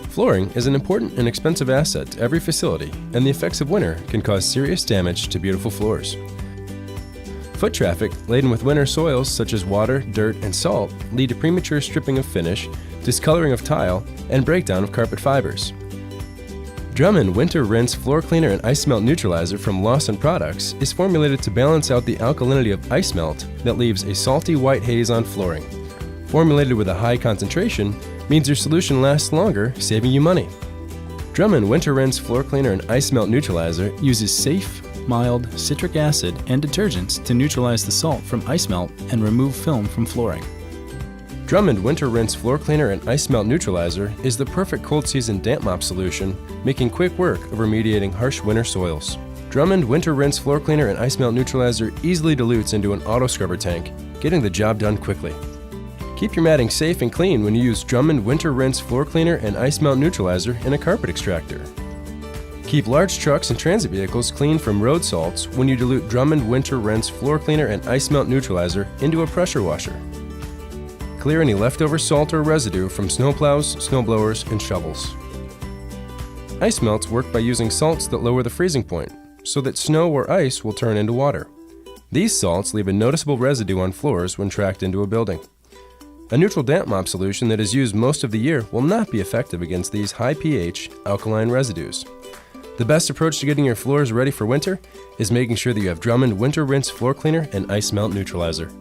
Flooring is an important and expensive asset to every facility, and the effects of winter can cause serious damage to beautiful floors. Foot traffic laden with winter soils such as water, dirt, and salt lead to premature stripping of finish, discoloring of tile, and breakdown of carpet fibers. Drummond Winter Rinse Floor Cleaner and Ice Melt Neutralizer from Lawson Products is formulated to balance out the alkalinity of ice melt that leaves a salty white haze on flooring. Formulated with a high concentration means your solution lasts longer, saving you money. Drummond Winter Rinse Floor Cleaner and Ice Melt Neutralizer uses safe, mild citric acid and detergents to neutralize the salt from ice melt and remove film from flooring. Drummond Winter Rinse Floor Cleaner and Ice Melt Neutralizer is the perfect cold season damp mop solution, making quick work of remediating harsh winter soils. Drummond Winter Rinse Floor Cleaner and Ice Melt Neutralizer easily dilutes into an auto scrubber tank, getting the job done quickly. Keep your matting safe and clean when you use Drummond Winter Rinse Floor Cleaner and Ice Melt Neutralizer in a carpet extractor. Keep large trucks and transit vehicles clean from road salts when you dilute Drummond Winter Rinse Floor Cleaner and Ice Melt Neutralizer into a pressure washer. Clear any leftover salt or residue from snowplows, snowblowers, and shovels. Ice melts work by using salts that lower the freezing point, so that snow or ice will turn into water. These salts leave a noticeable residue on floors when tracked into a building. A neutral damp mop solution that is used most of the year will not be effective against these high pH, alkaline residues. The best approach to getting your floors ready for winter is making sure that you have Drummond Winter Rinse Floor Cleaner and Ice Melt Neutralizer.